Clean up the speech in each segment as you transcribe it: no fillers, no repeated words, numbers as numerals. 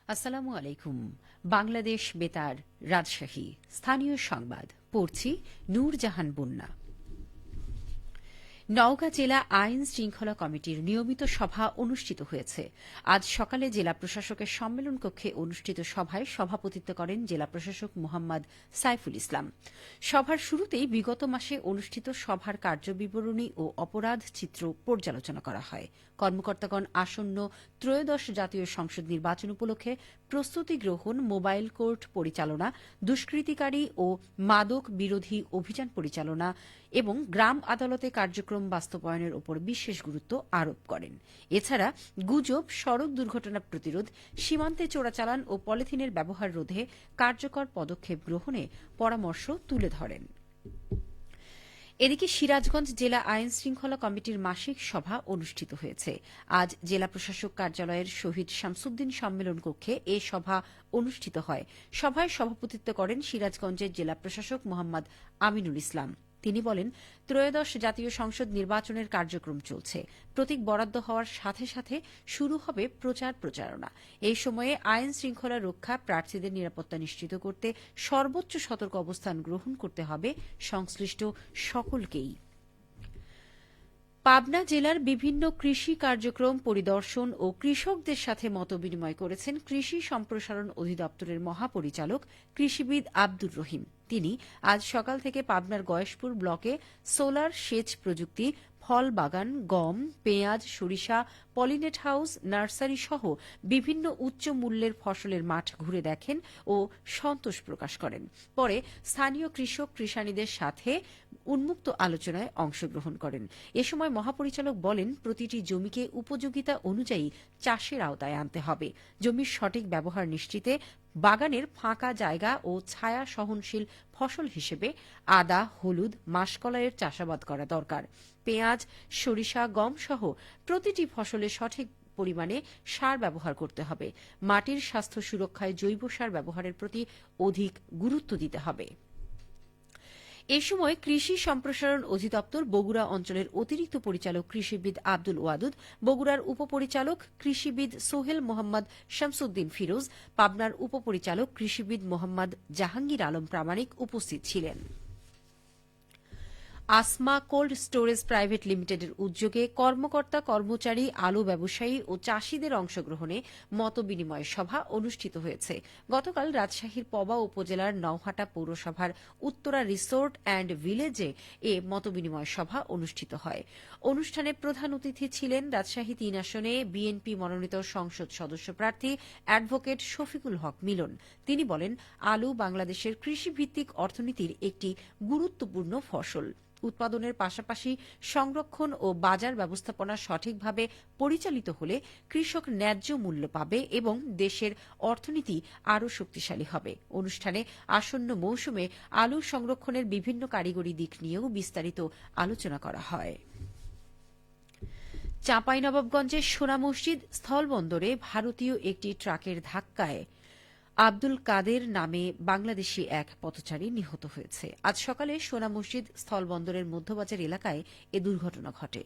আসসালামু আলাইকুম। বাংলাদেশ বেতার, রাজশাহী। স্থানীয় সংবাদ পড়ছি নূরজাহান বন্যা। নওগাঁ জেলা আইন শৃঙ্খলা কমিটির নিয়মিত সভা অনুষ্ঠিত হয়েছে। আজ সকালে জেলা প্রশাসকের সম্মেলন কক্ষে অনুষ্ঠিত সভায় সভাপতিত্ব করেন জেলা প্রশাসক মোহাম্মদ সাইফুল ইসলাম। সভার শুরুতেই বিগত মাসে অনুষ্ঠিত সভার কার্যবিবরণী ও অপরাধ চিত্র পর্যালোচনা করা হয়। কর্মকর্তাগণ আসন্ন ত্রয়োদশ জাতীয় সংসদ নির্বাচন উপলক্ষে প্রস্তুতি গ্রহণ, মোবাইল কোর্ট পরিচালনা, দুষ্কৃতিকারী ও মাদক বিরোধী অভিযান পরিচালনা এবং গ্রাম আদালতে কার্যক্রম বাস্তবায়নের উপর বিশেষ গুরুত্ব আরোপ করেন। এছাড়া গুজব, সড়ক দুর্ঘটনা প্রতিরোধ, সীমান্তে চোরাচালান ও পলিথিনের ব্যবহার রোধে কার্যকর পদক্ষেপ গ্রহণে পরামর্শ তুলে ধরেন। এদিকে সিরাজগঞ্জ জেলা আইন শৃঙ্খলা কমিটির মাসিক সভা অনুষ্ঠিত হয়েছে। আজ জেলা প্রশাসক কার্যালয়ের শহীদ শামসুদ্দিন সম্মেলন কক্ষে এ সভা অনুষ্ঠিত হয়। সভায় সভাপতিত্ব করেন সিরাজগঞ্জের জেলা প্রশাসক মোহাম্মদ আমিনুল ইসলাম। তিনি বলেন, ত্রয়োদশ জাতীয় সংসদ নির্বাচনের কার্যক্রম চলছে। প্রতীক বরাদ্দ হওয়ার সাথে সাথে শুরু হবে প্রচার প্রচারণা। এই সময়ে আইন শৃঙ্খলা রক্ষা, প্রার্থীদের নিরাপত্তা নিশ্চিত করতে সর্বোচ্চ সতর্ক অবস্থান গ্রহণ করতে হবে সংশ্লিষ্ট সকলকেই। পাবনা জেলার বিভিন্ন কৃষি কার্যক্রম পরিদর্শন ও কৃষকদের সাথে মতবিনিময় করেছেন কৃষি সম্প্রসারণ অধিদপ্তরের মহাপরিচালক কৃষিবিদ আব্দুর রহিম। তিনি আজ সকাল থেকে পাবনার গয়েশপুর ব্লকে সোলার সেচ প্রযুক্তি, ফল বাগান, গম, পেঁয়াজ, সরিষা, পলিনেট হাউস, নার্সারি সহ বিভিন্ন উচ্চ মূল্যের ফসলের মাঠ ঘুরে দেখেন ও সন্তোষ প্রকাশ করেন। পরে স্থানীয় কৃষক কৃষানীদের সাথে উন্মুক্ত আলোচনায় অংশগ্রহণ করেন। এ সময় মহাপরিচালক বলেন, প্রতিটি জমিকে উপযোগিতা অনুযায়ী চাষের আওতায় আনতে হবে। জমির সঠিক ব্যবহার নিশ্চিতে বাগানের ফাঁকা জায়গা ও ছায়া সহনশীল ফসল হিসেবে আদা, হলুদ, মাসকলাইয়ের চাষাবাদ করা দরকার। পেঁয়াজ, সরিষা, গম সহ প্রতিটি ফসলে সঠিক পরিমাণে সার ব্যবহার করতে হবে। মাটির স্বাস্থ্য সুরক্ষায় জৈব সার ব্যবহারের প্রতি অধিক গুরুত্ব দিতে হবে। এ সময় কৃষি সম্প্রসারণ অধিদপ্তর বগুড়া অঞ্চলের অতিরিক্ত পরিচালক কৃষিবিদ আব্দুল ওয়াদুদ, বগুড়ার উপপরিচালক কৃষিবিদ সোহেল মোহাম্মদ শামসুদ্দিন ফিরোজ, পাবনার উপপরিচালক কৃষিবিদ মোহাম্মদ জাহাঙ্গীর আলম প্রামাণিক উপস্থিত ছিলেন। আসমা কোল্ড স্টোরেজ প্রাইভেট লিমিটেডের উদ্যোগে কর্মকর্তা, কর্মচারী, আলু ব্যবসায়ী ও চাষিদের অংশগ্রহণে মতবিনিময় সভা অনুষ্ঠিত হয়েছে। গতকাল রাজশাহীর পবা উপজেলার নওহাটা পৌরসভার উত্তরা রিসোর্ট অ্যান্ড ভিলেজে এ মতবিনিময় সভা অনুষ্ঠিত হয়। অনুষ্ঠানে প্রধান অতিথি ছিলেন রাজশাহী ৩ আসনে বিএনপি মনোনীত সংসদ সদস্য প্রার্থী অ্যাডভোকেট শফিকুল হক মিলন। তিনি বলেন, আলু বাংলাদেশের কৃষিভিত্তিক অর্থনীতির একটি গুরুত্বপূর্ণ ফসল। উৎপাদনের পাশাপাশি সংরক্ষণ ও বাজার ব্যবস্থাপনা সঠিকভাবে পরিচালিত হলে কৃষক ন্যায্য মূল্য পাবে এবং দেশের অর্থনীতি আরও শক্তিশালী হবে। অনুষ্ঠানে আসন্ন মৌসুমে আলু সংরক্ষণের বিভিন্ন কারিগরি দিক নিয়েও বিস্তারিত আলোচনা করা হয়। চাঁপাইনবাবগঞ্জের সোনা মসজিদ স্থলবন্দরে ভারতীয় একটি ট্রাকের ধাক্কায় আব্দুল কাদের নামে বাংলাদেশি এক পথচারী নিহত হয়েছে। আজ সকালে সোনা মসজিদ স্থলবন্দরের মধ্যবাজার এলাকায় এ দুর্ঘটনা ঘটে।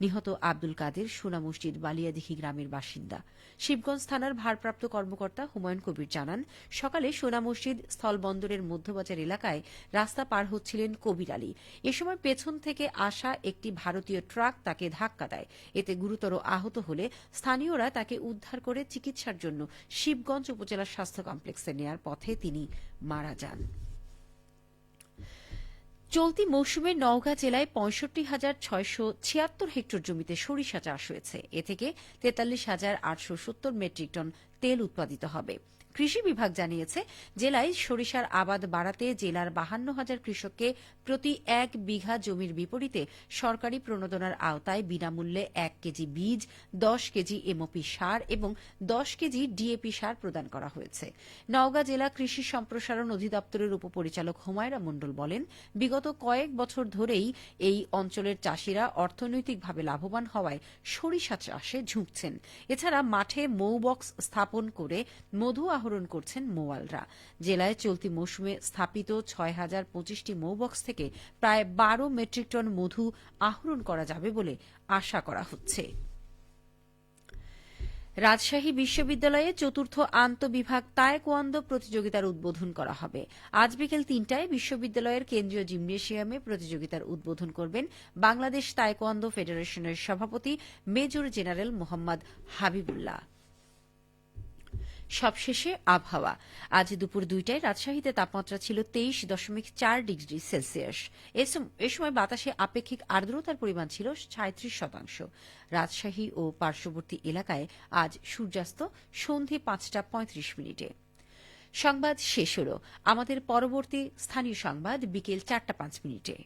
নিহত আব্দুল কাদের সোনা মসজিদ বালিয়াদিঘি গ্রামের বাসিন্দা। শিবগঞ্জ থানার ভারপ্রাপ্ত কর্মকর্তা হুমায়ুন কবির জানান, সকালে সোনা মসজিদ স্থলবন্দরের মধ্যবাজার এলাকায় রাস্তা পার হচ্ছিলেন কবির আলী। এ সময় পেছন থেকে আসা একটি ভারতীয় ট্রাক তাকে ধাক্কা দেয়। এতে গুরুতর আহত হলে স্থানীয়রা তাকে উদ্ধার করে চিকিৎসার জন্য শিবগঞ্জ উপজেলা স্বাস্থ্য কমপ্লেক্সে নেয়ার পথে তিনি মারা যান। চলতি মৌসুমে নওগাঁ জেলায় ৬৫,৬৭৬ হেক্টর জমিতে সরিষা চাষ হয়েছে। এ থেকে ৪৩,৮৭০ মেট্রিক টন তেল উৎপাদিত হবে। কৃষি বিভাগ জানিয়েছে, জেলায় সরিষার আবাদ বাড়াতে জেলার ৫২,০০০ কৃষককে প্রতি ১ বিঘা জমির বিপরীতে সরকারি প্রণোদনার আওতায় বিনামূল্যে ১ কেজি বীজ, ১০ কেজি এমওপি সার এবং ১০ কেজি ডিএপি সার প্রদান করা হয়েছে। নওগাঁ জেলা কৃষি সম্প্রসারণ অধিদপ্তরের উপপরিচালক হুমায়রা মণ্ডল বলেন, বিগত কয়েক বছর ধরেই এই অঞ্চলের চাষিরা অর্থনৈতিকভাবে লাভবান হওয়ায় সরিষা চাষে ঝুঁকছেন। এছাড়া মাঠে মৌবক্স স্থাপন করে মধু আহরণ করছেন মৌয়ালরা। জেলায় চলতি মৌসুমে স্থাপিত ৬,০২৫টি মৌবক্স থেকে প্রায় ১২ মেট্রিক টন মধু আহরণ করা যাবে বলে আশা করা হচ্ছে। রাজশাহী বিশ্ববিদ্যালয়ে চতুর্থ আন্তঃবিভাগ তায়কোয়ান্দো প্রতিযোগিতার উদ্বোধন করা হবে। আজ বিকেল ৩টায় বিশ্ববিদ্যালয়ের কেন্দ্রীয় জিমনেশিয়ামে প্রতিযোগিতার উদ্বোধন করবেন বাংলাদেশ তায়কোয়ান্দো ফেডারেশনের সভাপতি মেজর জেনারেল মোহাম্মদ হাবিবুল্লাহ। সবশেষে আবহাওয়া। আজ দুপুর ২টায় রাজশাহীতে তাপমাত্রা ছিল ২৩.৪ ডিগ্রি সেলসিয়াস। এ সময় বাতাসে আপেক্ষিক আর্দ্রতার পরিমাণ ছিল ৩৭%। রাজশাহী ও পার্শ্ববর্তী এলাকায় আজ সূর্যাস্ত সন্ধে ৫টা ৩৫ মিনিটে। সংবাদ শেষ হল। আমাদের পরবর্তী স্থানীয় সংবাদ বিকেল ৪টা ৫ মিনিটে।